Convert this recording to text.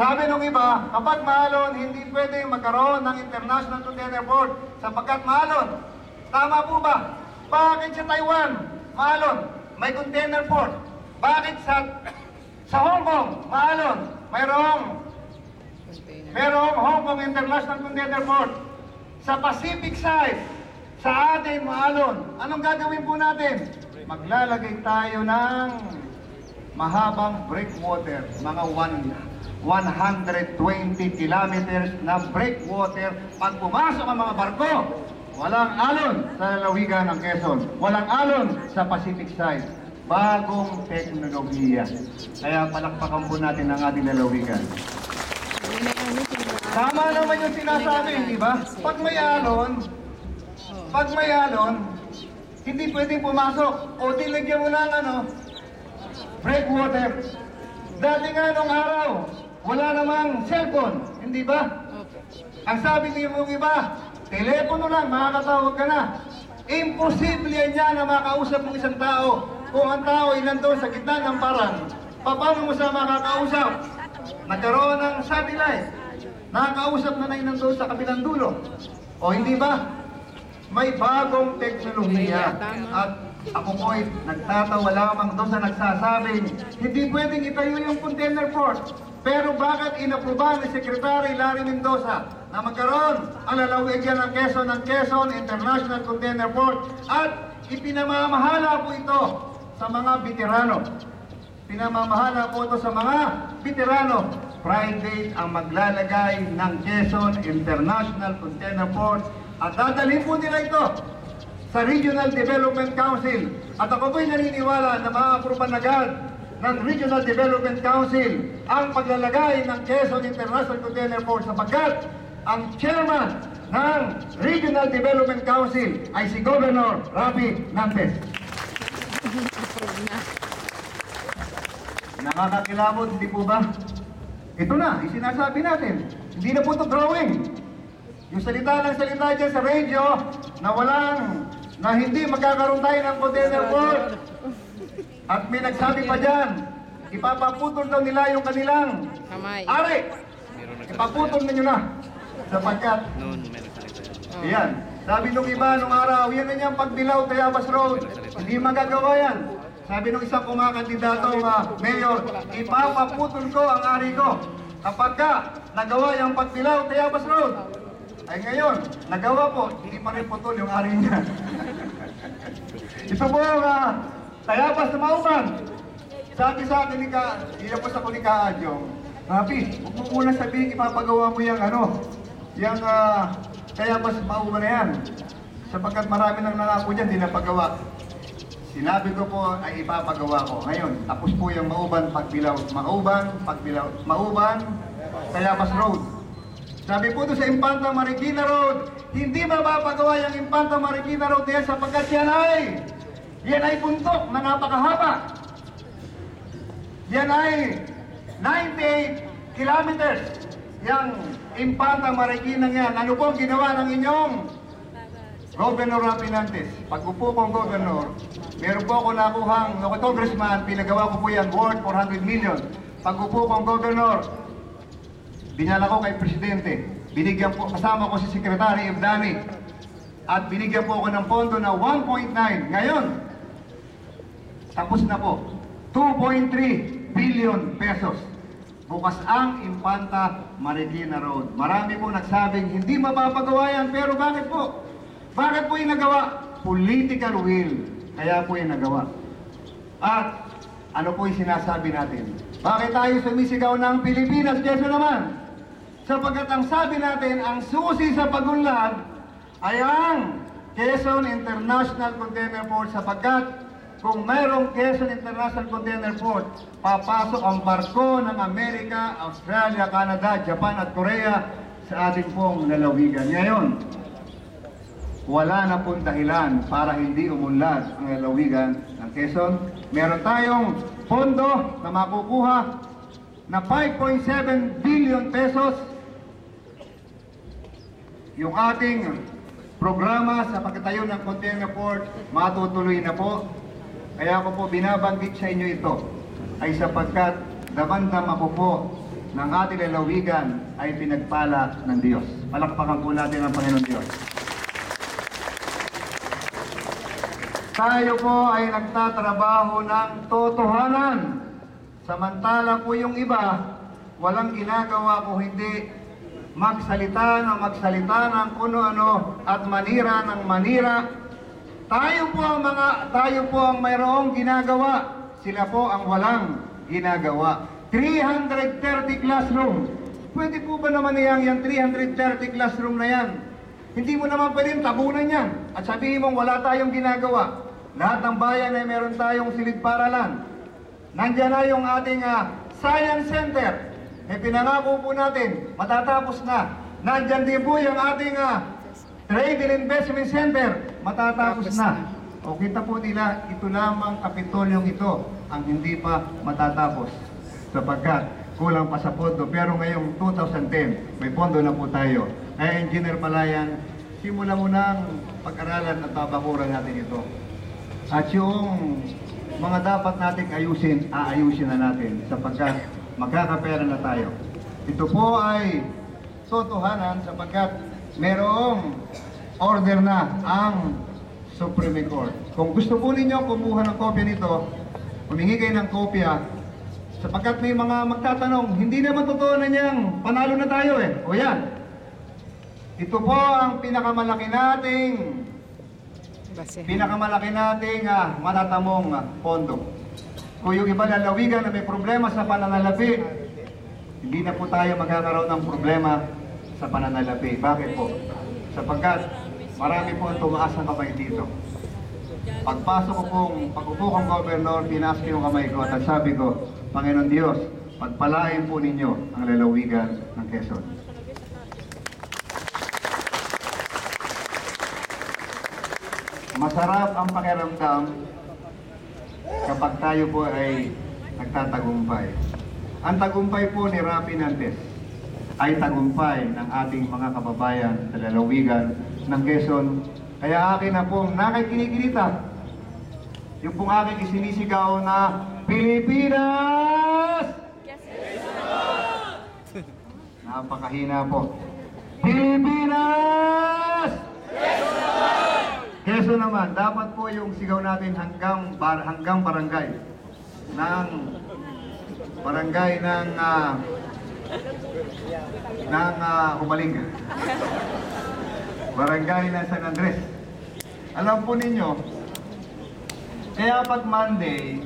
Sabi nung iba, kapag maalon, hindi pwede magkaroon ng international container port sapagkat maalon. Tama po ba? Bakit sa Taiwan, maalon, may container port? Bakit sa Hong Kong, maalon, mayroong Hong Kong International Container Port? Sa Pacific side, sa atin, maalon. Anong gagawin po natin? Maglalagay tayo ng mahabang breakwater, mga 120 kilometers na breakwater. Pag pumasok ang mga barko, walang alon sa lalawigan ng Quezon, walang alon sa Pacific side. Bagong teknolohiya. Kaya palakpakan po natin ang ating lalawigan. Tama naman yung sinasabi, di ba? Pag may alon, hindi pwedeng pumasok. O dilagyan mo ng breakwater. Dati nga nung araw, wala namang cellphone, hindi ba? Ang sabi niyo mong iba, telepono lang, makakatawag ka na. Imposible yan na makausap ng isang tao. Kung ang tao ay nandun sa gitna ng parang, paano mo siya makakausap? Nagkaroon ng satellite. Nakakausap na nandun sa kabilang dulo. O hindi ba? May bagong teknolohiya. At ako po ay nagtatawa lamang doon sa nagsasabing hindi pwedeng itayo yung container port. Pero bakit inaprubahan ni Secretary Larry Mendoza na magkaroon ang lalawigan ng Quezon International Container Port at ipinamamahala po ito sa mga veterano. Pinamamahala po ito sa mga veterano. Friday ang maglalagay ng Quezon International Container Port at dadalhin po nila ito sa Regional Development Council. At ako po'y naniniwala na ma-approvean agad ng Regional Development Council ang paglalagay ng Quezon International Container Port sapagkat ang chairman ng Regional Development Council ay si Governor Rafi Nantes. Nakakakilabot, hindi po ba? Ito na, isinasabi natin. Hindi na po ito drawing. Yung salita ng salita dyan sa radio na hindi magkakaroon tayo ng container port. At may nagsabi pa dyan, ipapaputol daw nila yung kanilang ari. Ipaputol ninyo na. Sapagkat, yan. Sabi nung iba nung araw, yan na niyang pagdilaw Tayabas Road. Hindi magagawa yan. Sabi nung isang kumakandidato mayor, ipapaputol ko ang ari ko. Kapag nagawa yung pagdilaw Tayabas Road, ay ngayon, nagawa po, hindi pa rin putol yung ari niya. Ito po ang Tayabas na Mauban. Sabi sa akin, ilapos ako ni Kaadyong, Rafi, huwag mo muna sabihin, ipapagawa mo yung Tayabas na Mauban na yan. Sapagkat marami nang nangako dyan, di napagawa. Sinabi ko po ay ipapagawa ko. Ngayon, tapos po yung Mauban, Pagbilaw. Mauban, Tayabas Road. Sabi po doon sa Infanta Marikina Road, hindi mapapagawa yung Infanta Marikina Road yan sapagkat yan ay puntok na napakahaba. Yan ay 98 kilometers. Yung Infanta Marikina yan. Ano po ang ginawa ng inyong Governor Rafi Nantes? Pag upo kong Governor, meron po ako nakuhang congressman, pinagawa ko po yan worth 400 million. Pag upo kong Governor, dinala ko kay Presidente. Binigyan po, kasama ko si Secretary Evdani. At binigyan po ako ng pondo na 1.9. Ngayon, tapos na po. 2.3 billion pesos. Bukas ang Infanta Marikina Road. Marami po nagsabing hindi mapapagawa yan. Pero bakit po? Bakit po yung nagawa? Political will. Kaya po yung nagawa. At ano po yung sinasabi natin? Bakit tayo sumisigaw ng Pilipinas? Keso naman. Sapagkat ang sabi natin, ang susi sa pagunlad ay ang Quezon International Container Port sapagkat kung mayroong Quezon International Container Port, papasok ang barko ng Amerika, Australia, Canada, Japan at Korea sa ating pong lalawigan. Ngayon, wala na pong dahilan para hindi umunlad ang lalawigan ng Quezon. Meron tayong pondo na makukuha na 5.7 billion pesos. Yung ating programa sa pagtatayo ng container port, matutuloy na po. Kaya ako po binabanggit sa inyo ito ay sapagkat damandam ako po ng ating lalawigan ay pinagpala ng Diyos. Palakpakan po natin ang Panginoon Diyos. Tayo po ay nagtatrabaho ng totohanan. Samantala po yung iba, walang ginagawa kung hindi magsalita ng kuno-ano at manira ng manira. Tayo po ang mayroong ginagawa. Sila po ang walang ginagawa. 330 classroom. Pwede po ba naman yung 330 classroom na yan? Hindi mo naman pwedeng tabunan yan at sabihin mong wala tayong ginagawa. Lahat ng bayan ay meron tayong silid-paralan. Nandiyan na yung ating Science Center. Pinangako po natin, matatapos na. Nandiyan din po yung ating Trade and Investment Center. Matatapos na. O kita po nila, ito lamang kapitolyong ito ang hindi pa matatapos. Sapagkat kulang pa sa pondo. Pero ngayong 2010, may pondo na po tayo. Kaya Engineer Palayan, simula mo ng pag-aralan at tabakuran natin ito. At yung mga dapat nating ayusin, aayusin na natin sapagkat magkakapera na tayo. Ito po ay totohanan sapagkat merong order na ang Supreme Court. Kung gusto po ninyo kumuha ng kopya nito, humingi kayo ng kopya sapagkat may mga magtatanong, hindi naman totoo na niyang panalo na tayo O yan. Ito po ang pinakamalaki nating matatamong pondo. Kung yung iba lalawigan na may problema sa pananalapi, hindi na po tayo magkakaroon ng problema sa pananalapi. Bakit po? Sapagkat marami po ang tumaas ng kamay dito. Pagpasok ko pag-upo kong gobernador, tinaas ko yung kamay ko at sabi ko, Panginoon Diyos, pagpalain po ninyo ang lalawigan ng Quezon. Masarap ang pakiramdam kapag tayo po ay nagtatagumpay. Ang tagumpay po ni Rafi Nantes ay tagumpay ng ating mga kababayan sa lalawigan ng Quezon. Kaya akin na pong nakikinikinita yung pong aking isinisigaw na Pilipinas! Napakahina po. Pilipinas! Quezon naman, dapat po yung sigaw natin hanggang barangay ng Humaling. Barangay ng San Andres. Alam po ninyo, kaya pag Monday,